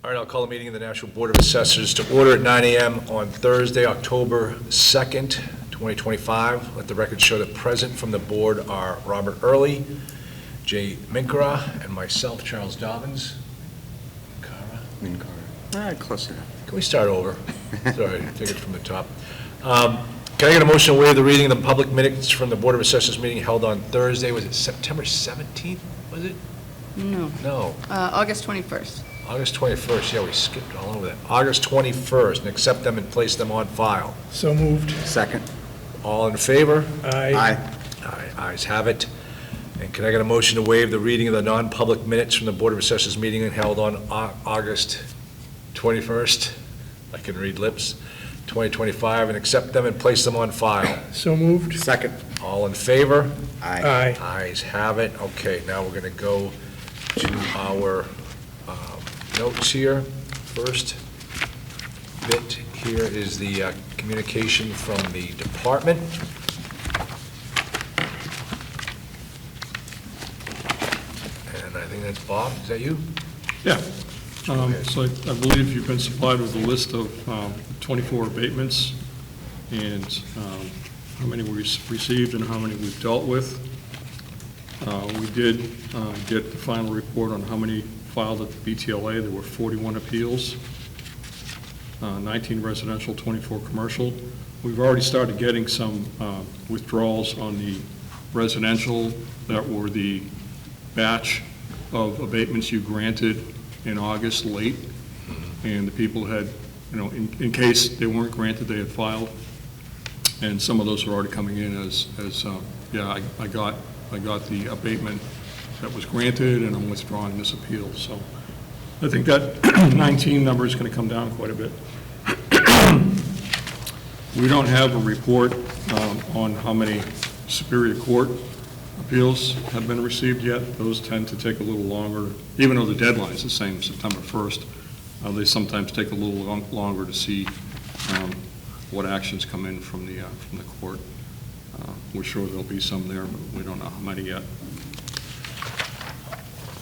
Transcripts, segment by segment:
All right, I'll call the meeting of the National Board of Assessors to order at 9 a.m. on Thursday, October 2nd, 2025. Let the record show that present from the board are Robert Early, Jay Minkara, and myself, Charles Dobbins. Minkara. Close enough. Can we start over? Sorry, take it from the top. Can I get a motion to waive the reading of the public minutes from the Board of Assessors meeting held on Thursday? Was it September 17th, was it? No. No. August 21st. August 21st, yeah, we skipped all over that. August 21st, and accept them and place them on file. So moved. Second. All in favor? Aye. Aye, ayes have it. And can I get a motion to waive the reading of the non-public minutes from the Board of Assessors meeting held on August 21st? I can read lips. 2025, and accept them and place them on file. So moved. Second. All in favor? Aye. Aye. Ayes have it. Okay, now we're going to go to our notes here. First bit here is the communication from the department. And I think that's Bob. Is that you? Yeah. So I believe you've been supplied with a list of 24 abatements and how many we received and how many we've dealt with. We did get the final report on how many filed at the BTLA. There were 41 appeals, 19 residential, 24 commercial. We've already started getting some withdrawals on the residential that were the batch of abatements you granted in August late, and the people had, in case they weren't granted, they had filed, and some of those are already coming in as yeah, I got the abatement that was granted, and I'm withdrawing this appeal. So I think that 19 number is going to come down quite a bit. We don't have a report on how many Superior Court appeals have been received yet. Those tend to take a little longer, even though the deadline is the same, September 1st. They sometimes take a little longer to see what actions come in from the court. We're sure there'll be some there, but we don't know how many yet.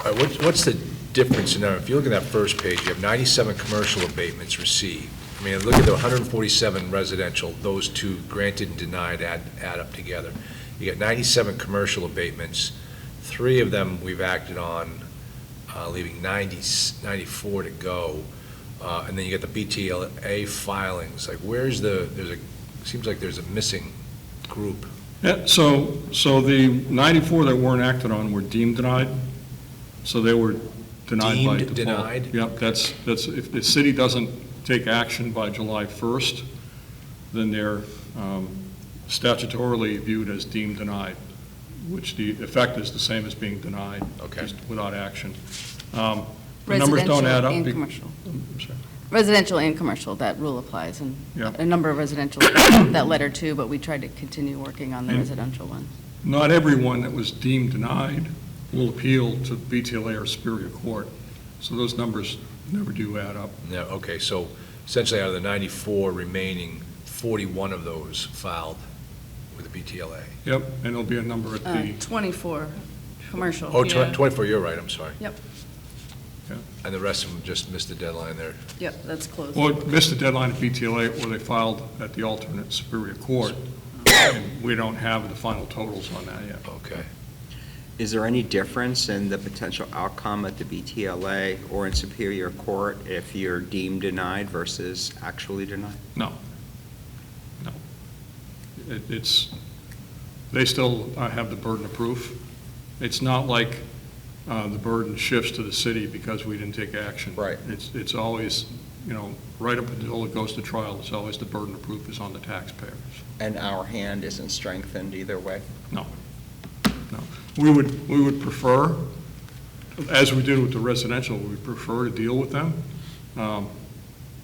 All right, what's the difference in if you look at that first page, you have 97 commercial abatements received. I mean, look at the 147 residential, those two granted and denied add up together. You got 97 commercial abatements. 3 of them we've acted on, leaving 94 to go. And then you got the BTLA filings. Like, seems like there's a missing group. Yeah, so the 94 that weren't acted on were deemed denied. So they were denied by default. Denied? Yep, that's if the city doesn't take action by July 1st, then they're statutorily viewed as deemed denied, which the effect is the same as being denied, Okay. just without action. The numbers don't add up. Residential and commercial. I'm sorry. Residential and commercial, that rule applies, and Yeah. a number of residential got that letter too, but we tried to continue working on the And- residential one. Not everyone that was deemed denied will appeal to BTLA or Superior Court, so those numbers never do add up. No, okay, so essentially out of the 94 remaining, 41 of those filed with the BTLA. Yep, and there'll be a number at the, 24 commercial. Oh, Yeah. 24, you're right, I'm sorry. Yep, And the rest of them just missed the deadline there. yep, that's closed. well, missed the deadline at BTLA, or they filed at the alternate Superior Court. And we don't have the final totals on that yet. Okay. Is there any difference in the potential outcome at the BTLA or in Superior Court if you're deemed denied versus actually denied? No. They still have the burden of proof. It's not like the burden shifts to the city because we didn't take action. Right. It's always, right up until it goes to trial, it's always the burden of proof is on the taxpayers. And our hand isn't strengthened either way? No. We would prefer, as we did with the residential, we prefer to deal with them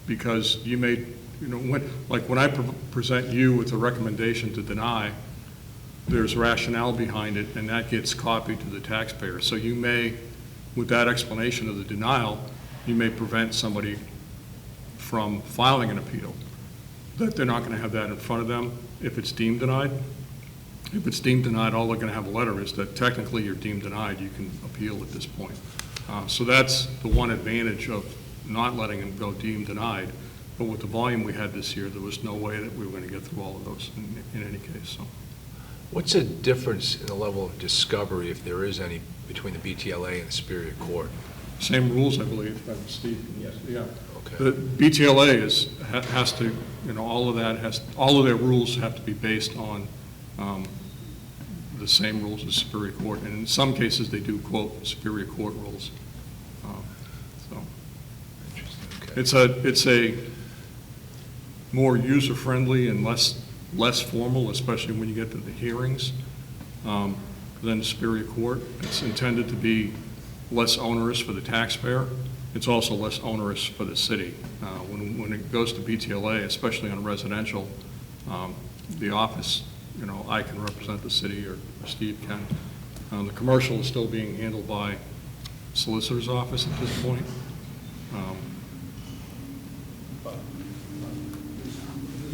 because you may, when I present you with a recommendation to deny, there's rationale behind it, and that gets copied to the taxpayer. So you may, with that explanation of the denial, you may prevent somebody from filing an appeal, that they're not going to have that in front of them if it's deemed denied. If it's deemed denied, all they're going to have a letter is that technically you're deemed denied, you can appeal at this point. So that's the one advantage of not letting them go deemed denied. But with the volume we had this year, there was no way that we were going to get through all of those in any case, so. What's the difference in the level of discovery, if there is any, between the BTLA and the Superior Court? Same rules, I believe, Steve? Yes. Yeah. Okay. The BTLA has to, all of their rules have to be based on the same rules as Superior Court, and in some cases, they do quote Superior Court rules. So Interesting, okay. it's a more user-friendly and less formal, especially when you get to the hearings, than Superior Court. It's intended to be less onerous for the taxpayer. It's also less onerous for the city. When it goes to BTLA, especially on residential, the office, I can represent the city, or Steve can. The commercial is still being handled by solicitor's office at this point.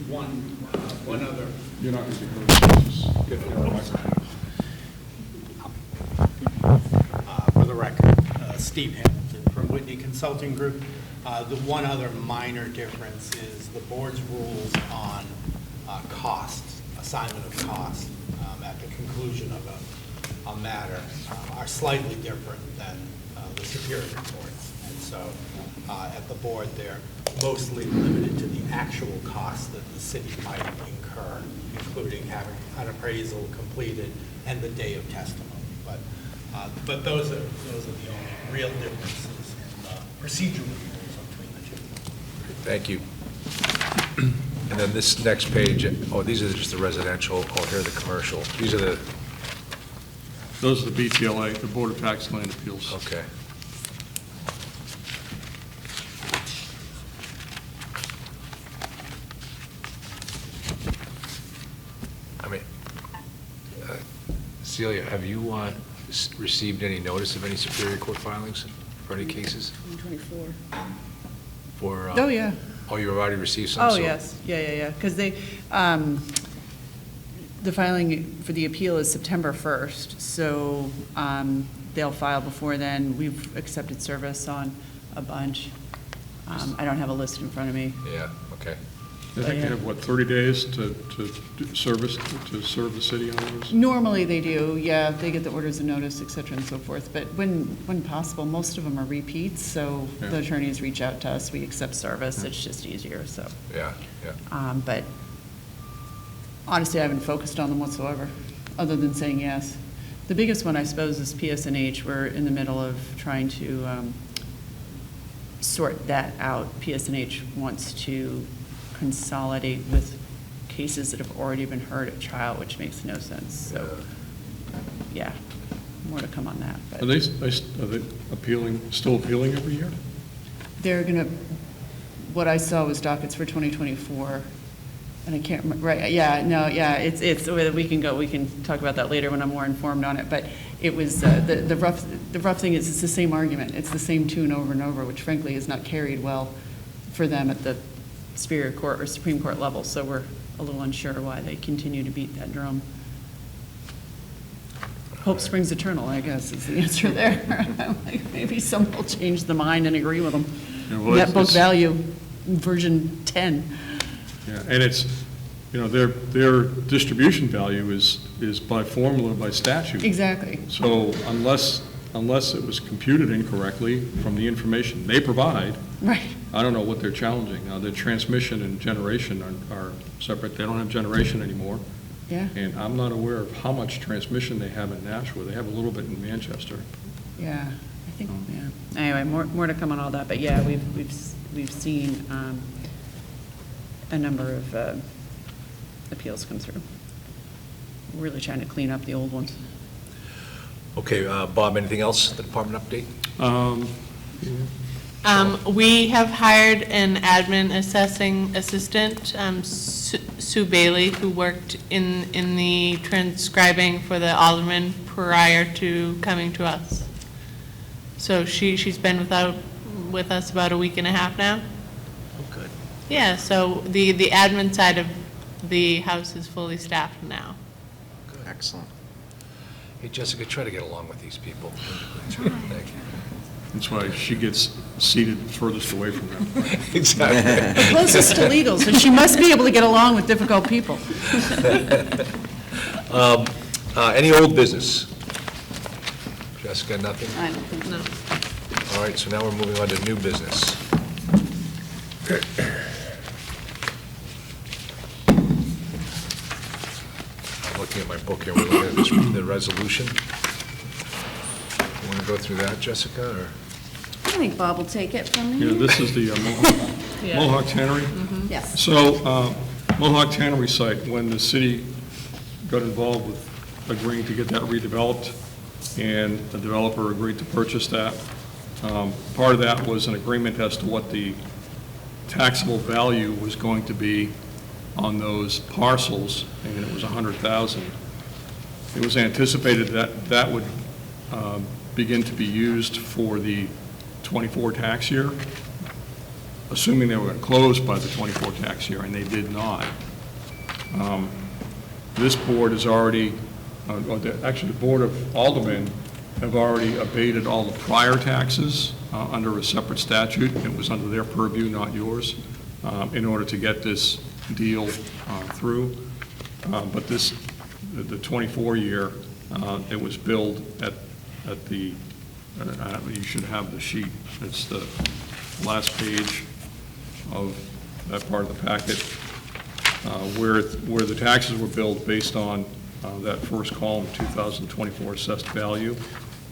One other. You're not going to be heard. Just get the microphone. For the record, Steve Hamilton from Whitney Consulting Group. The one other minor difference is the board's rules on costs, assignment of costs at the conclusion of a matter are slightly different than the Superior Court's. And so at the board, they're mostly limited to the actual costs that the city might incur, including having an appraisal completed and the day of testimony. But those are the only real differences in the procedural rules between the two. Thank you. And then this next page, these are just the residential, here are the commercial. These are Those are the BTLA, the Board of Tax Land Appeals. okay. I mean, Celia, have you received any notice of any Superior Court filings for any cases? 24. For, Oh, yeah. Oh, you already received some? Oh, so- yes. Yeah. Because the filing for the appeal is September 1st, so they'll file before then. We've accepted service on a bunch. I don't have a list in front of me. Yeah, okay. I think they have, 30 days to serve the city on those? Normally they do, yeah. They get the orders of notice, et cetera, and so forth. But when possible, most of them are repeats, so Yeah. the attorneys reach out to us. We accept service. It's just easier, so. Yeah. But honestly, I haven't focused on them whatsoever, other than saying yes. The biggest one, I suppose, is PSNH. We're in the middle of trying to sort that out. PSNH wants to consolidate with cases that have already been heard at trial, which makes no sense. So, yeah, more to come on that. But Are they still appealing every year? they're going to, what I saw was dockets for 2024, and I can't remember, right, it's, we can talk about that later when I'm more informed on it, but it was, the rough thing is it's the same argument. It's the same tune over and over, which frankly is not carried well for them at the Superior Court or Supreme Court level, so we're a little unsure why they continue to beat that drum. Hope springs eternal, I guess, is the answer there. Like, maybe someone will change the mind and agree with them. Yeah, well, Net book it's- value, version 10. Yeah, and it's, their distribution value is by formula, by statute. Exactly. So unless it was computed incorrectly from the information they provide, Right. I don't know what they're challenging. Now, the transmission and generation are separate. They don't have generation anymore. Yeah, And I'm not aware of how much transmission they have in Nashua. They have a little bit in Manchester. yeah, I think, yeah. Anyway, more to come on all that, but yeah, we've seen a number of appeals come through. We're really trying to clean up the old ones. Okay, Bob, anything else, the department update? We have hired an admin assessing assistant, Sue Bailey, who worked in the transcribing for the alderman prior to coming to us. So she's been with us about a week and a half now. Oh, good. Yeah, so the admin side of the house is fully staffed now. Excellent. Hey, Jessica, try to get along with these people. Thank you. That's why she gets seated furthest away from them. Exactly. Closest to legal, so she must be able to get along with difficult people. Any old business? Jessica, nothing? I don't think No. All right, so now we're moving on to new business. I'm looking at my book here, we're looking at this, the resolution. You want to go through that, Jessica, or? I think Bob will take it from Yeah, me. this is the Mohawk Tannery. Yes. So Mohawk Tannery site, when the city got involved with agreeing to get that redeveloped, and the developer agreed to purchase that, part of that was an agreement as to what the taxable value was going to be on those parcels, and it was $100,000. It was anticipated that that would begin to be used for the #24 tax year, assuming they were going to close by the '24 tax year, and they did not. This board has already, actually, the Board of Aldermen have already abated all the prior taxes under a separate statute. It was under their purview, not yours, in order to get this deal through. But this, the '24 year, it was billed at the, you should have the sheet. It's the last page of that part of the packet, where the taxes were billed based on that first column, 2024 assessed value.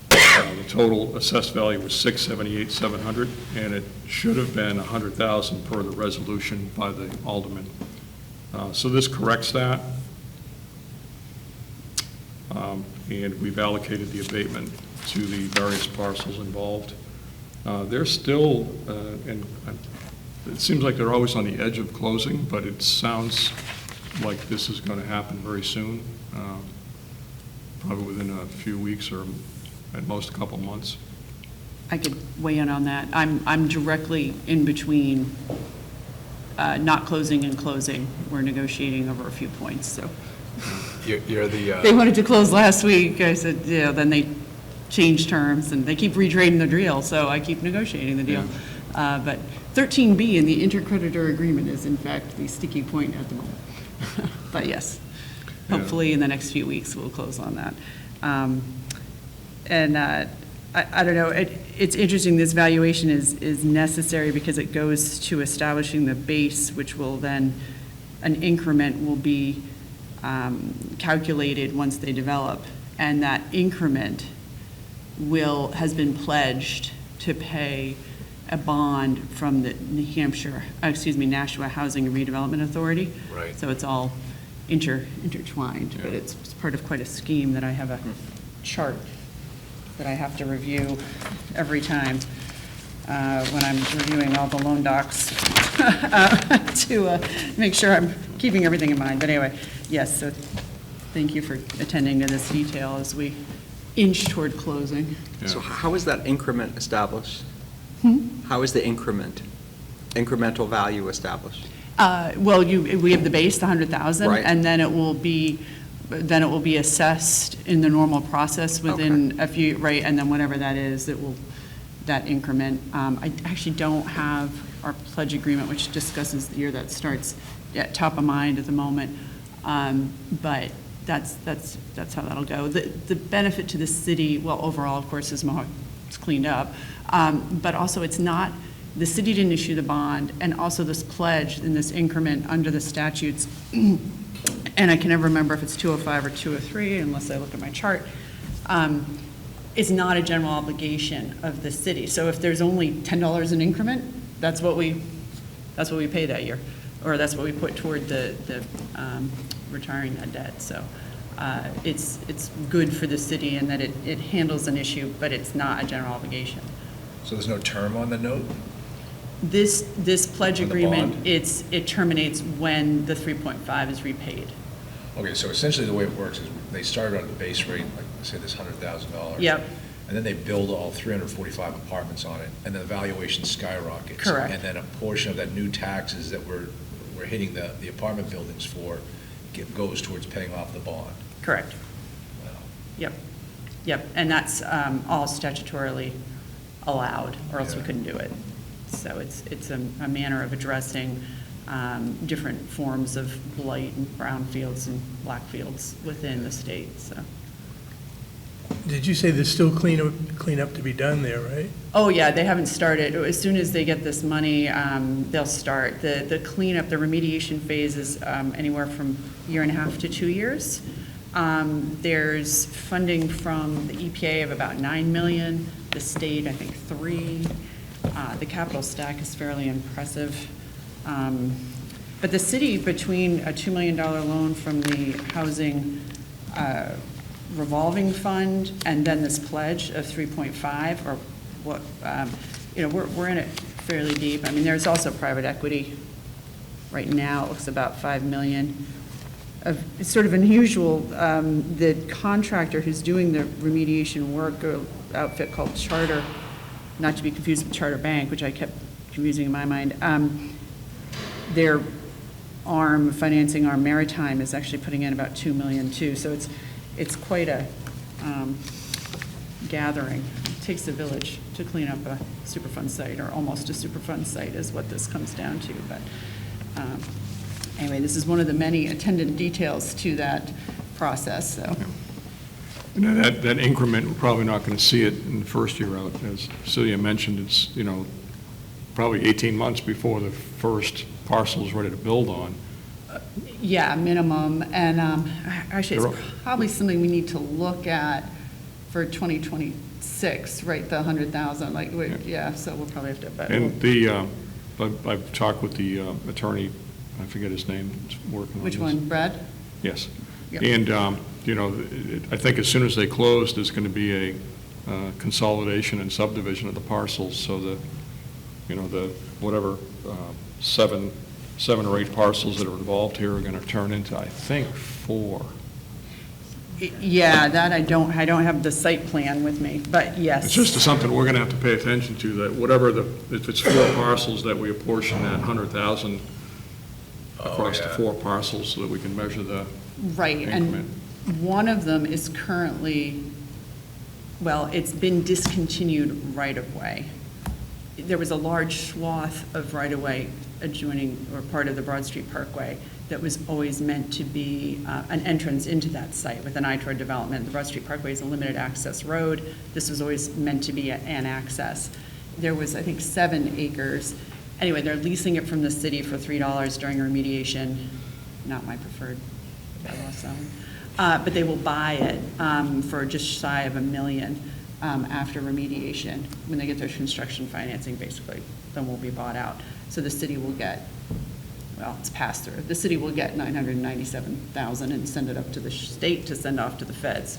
The total assessed value was $678,700, and it should have been $100,000 per the resolution by the alderman. So this corrects that, and we've allocated the abatement to the various parcels involved. They're still, and it seems like they're always on the edge of closing, but it sounds like this is going to happen very soon, probably within a few weeks or at most a couple months. I could weigh in on that. I'm directly in between not closing and closing. We're negotiating over a few points, so. You're the, They wanted to close last week. I said, yeah, then they changed terms, and they keep retrading the deal, so I keep negotiating the deal. But 13B in the intercreditor agreement is in fact the sticky point at the moment. But yes, hopefully in the next few weeks, we'll close on that. I don't know, it's interesting, this valuation is necessary because it goes to establishing the base, which will then, an increment will be calculated once they develop, and that increment has been pledged to pay a bond from the Nashua Housing and Redevelopment Authority. Right. So it's all intertwined, but it's part of quite a scheme that I have a chart that I have to review every time when I'm reviewing all the loan docs to make sure I'm keeping everything in mind. But anyway, yes, so thank you for attending to this detail as we inch toward closing. So how is that increment established? How is the incremental value established? Well, we have the base, the 100,000, Right. and then it will be assessed in the normal process within a few, right, and then whatever that is, that increment. I actually don't have our pledge agreement, which discusses the year that starts at top of mind at the moment, but that's how that'll go. The benefit to the city, well, overall, of course, is Mohawk's cleaned up, but also it's not, the city didn't issue the bond, and also this pledge in this increment under the statutes, and I can never remember if it's 205 or 203 unless I look at my chart, is not a general obligation of the city. So if there's only $10 in increment, that's what we pay that year, or that's what we put toward the retiring that debt. So it's good for the city in that it handles an issue, but it's not a general obligation. so there's no term on the note? This pledge On the agreement, bond? it terminates when the 3.5 is repaid. Okay, so essentially the way it works is they started on the base rate, like, say this $100,000. Yep. And then they build all 345 apartments on it, and the valuation skyrockets. Correct. And then a portion of that new taxes that we're hitting the apartment buildings for goes towards paying off the bond. Correct. Wow. Yep. And that's all statutorily allowed, or else we Yeah. couldn't do it. So it's a manner of addressing different forms of blight and brown fields and black fields within the state, so. Did you say there's still cleanup to be done there, right? Oh, yeah, they haven't started. As soon as they get this money, they'll start. The cleanup, the remediation phase is anywhere from a year and a half to 2 years. There's funding from the EPA of about $9 million, the state, I think, $3 million. The capital stack is fairly impressive. But the city, between a $2 million loan from the housing revolving fund and then this pledge of 3.5, or what, we're in it fairly deep. I mean, there's also private equity. Right now, it looks about $5 million. It's sort of unusual, the contractor who's doing the remediation work, an outfit called Charter, not to be confused with Charter Bank, which I kept confusing in my mind, their arm, financing arm, Maritime, is actually putting in about $2 million too. So it's quite a gathering. It takes a village to clean up a Superfund site, or almost a Superfund site is what this comes down to. But anyway, this is one of the many attendant details to that process, so. That increment, we're probably not going to see it in the first year out. As Celia mentioned, it's, probably 18 months before the first parcel is ready to build on. Yeah, minimum, and actually, They're it's probably something we need to look at for 2026, right, the 100,000, like, yeah, so we'll probably have to, but. And I've talked with the attorney, I forget his name, that's working on this. Which one, Brad? Yes. Yep. And, I think as soon as they close, there's going to be a consolidation and subdivision of the parcels, so the whatever, seven or eight parcels that are involved here are going to turn into, I think, 4. Yeah, that I don't have the site plan with me, but yes. It's just something we're going to have to pay attention to, that whatever if it's 4 parcels, that we apportion that 100,000 across the 4 parcels so that we can measure the Right, increment. and one of them is currently, well, it's been discontinued right-of-way. There was a large swath of right-of-way adjoining, or part of the Broad Street Parkway, that was always meant to be an entrance into that site with an eye toward development. The Broad Street Parkway is a limited access road. This was always meant to be an access. There was, I think, 7 acres. Anyway, they're leasing it from the city for $3 during remediation. Not my preferred bylaw zone. But they will buy it for just shy of $1 million after remediation. When they get their construction financing, basically, then will be bought out. So the city will get, well, it's passed through. The city will get $997,000 and send it up to the state to send off to the feds.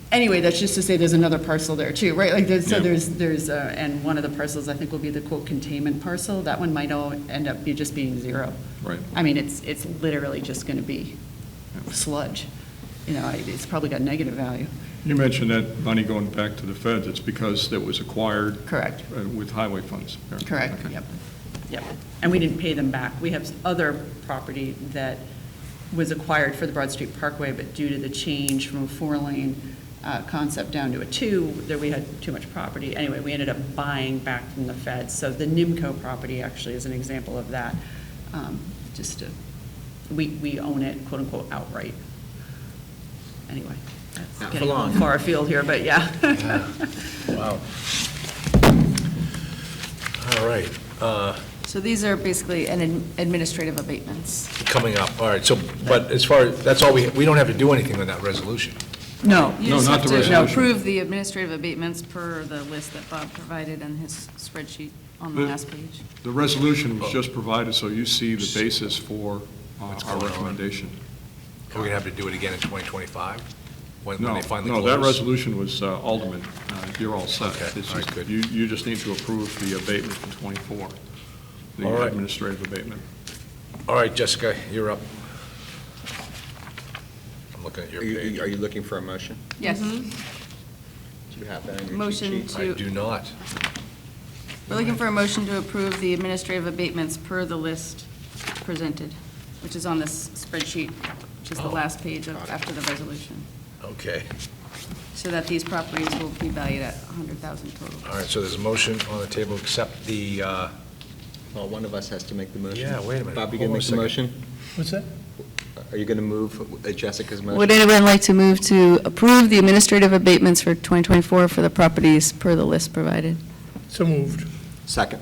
Anyway, that's just to say there's another parcel there too, right? Like, so there's, and one of the parcels I think will be the quote containment parcel. That one might all end up just being 0. Right. I mean, it's literally just going to be sludge. It's probably got negative value. You mentioned that money going back to the feds, it's because it was acquired. Correct. With highway funds. Correct, Okay. yep. And we didn't pay them back. We have other property that was acquired for the Broad Street Parkway, but due to the change from a 4-lane concept down to a 2, that we had too much property. Anyway, we ended up buying back from the feds. So the NIMCO property actually is an example of that. We own it, quote unquote, outright. Anyway, that's Not for getting long. far afield here, but yeah. Wow. All right, So these are basically administrative abatements. coming up, all right, so, but as far, that's all, we don't have to do anything on that resolution. No, You No, just not have the to resolution. approve the administrative abatements per the list that Bob provided in his spreadsheet on the The- last page. The resolution was just provided so you see the basis for What's our going on. recommendation. Are we going to have to do it again in 2025? When No, they finally no, close? that resolution was Alderman. You're all set. Okay, It's all right, just- good. You just need to approve the abatement for 24, the All right. administrative abatement. All right, Jessica, you're up. I'm looking at your page. Are you looking for a motion? Yes. Do you have that in your cheat Motion sheet? I do not. We're looking for a motion to approve the administrative abatements per the list presented, which is on this spreadsheet, which is the last page of, after the resolution. Okay. so that these properties will be valued at $100,000 total. All right, so there's a motion on the table, to accept the, Well, one of us has to make the motion. Yeah, wait a minute. Bob, you Hold going to on make a the second. motion? What's that? Are you going to move Jessica's motion? Would anyone like to move to approve the administrative abatements for 2024 for the properties per the list provided? So moved. Second.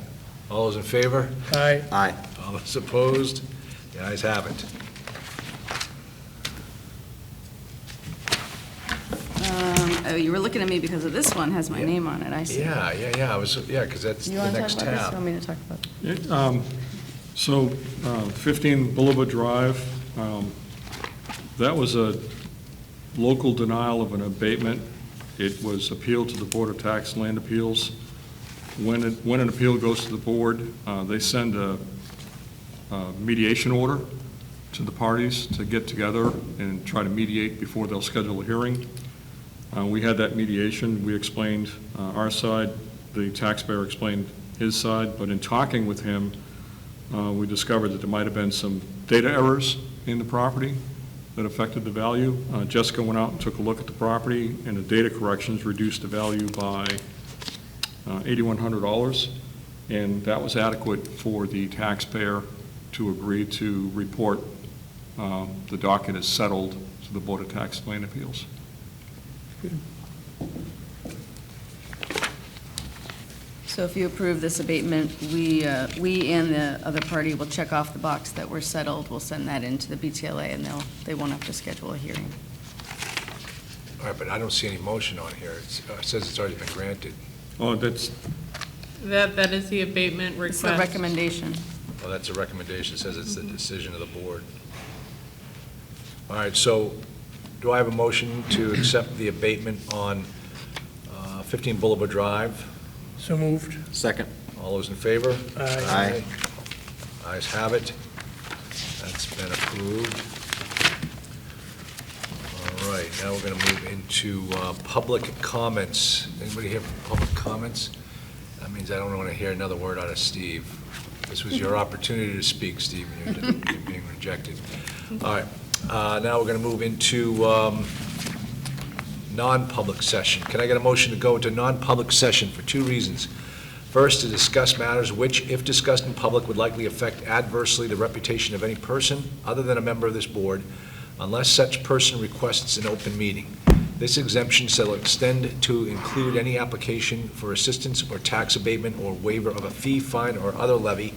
all those in favor? Aye. Aye. All those opposed? The ayes have it. Oh, you were looking at me because of this one has my Yeah. name on it, I see. Yeah, I was, because that's You the want to talk next about this? You tab. want me to talk about it? So 15 Boulevard Drive, that was a local denial of an abatement. It was appealed to the Board of Tax and Land Appeals. When an appeal goes to the board, they send a mediation order to the parties to get together and try to mediate before they'll schedule a hearing. We had that mediation. We explained our side. The taxpayer explained his side. But in talking with him, we discovered that there might have been some data errors in the property that affected the value. Jessica went out and took a look at the property, and the data corrections reduced the value by $8,100, and that was adequate for the taxpayer to agree to report the docket as settled to the Board of Tax and Land Appeals. So if you approve this abatement, we and the other party will check off the box that we're settled. We'll send that into the BTLA, and they won't have to schedule a hearing. All right, but I don't see any motion on here. It says it's already been granted. Oh, that's, That is the abatement It's the request. recommendation. Well, that's a recommendation. It says it's the decision of the board. All right, so do I have a motion to accept the abatement on 15 Boulevard Drive? So moved. Second. All those in favor? Aye. Ayes have it. That's been approved. All right, now we're going to move into public comments. Anybody here for public comments? That means I don't want to hear another word out of Steve. This was your opportunity to speak, Steve, and you're being rejected. All right, now we're going to move into non-public session. Can I get a motion to go into non-public session for two reasons? First, to discuss matters which, if discussed in public, would likely affect adversely the reputation of any person other than a member of this board, unless such person requests an open meeting. This exemption shall extend to include any application for assistance or tax abatement or waiver of a fee, fine, or other levy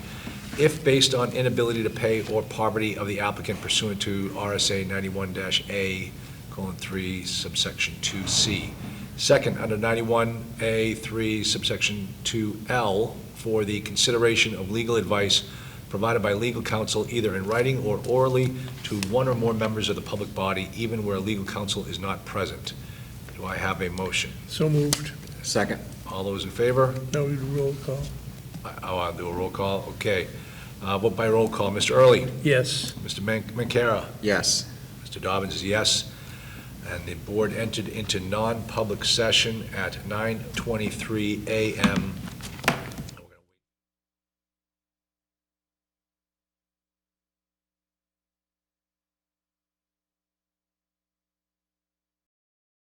if based on inability to pay or poverty of the applicant pursuant to RSA 91-A:3 subsection 2C. Second, under 91A:3 subsection 2L, for the consideration of legal advice provided by legal counsel either in writing or orally to one or more members of the public body, even where legal counsel is not present. Do I have a motion? So moved. Second. All those in favor? Now we do roll call. I'll do a roll call. Okay. Vote by roll call. Mr. Early? Yes. Mr. Mancara? Yes. Mr. Dobbins is yes. And the board entered into non-public session at 9:23 a.m.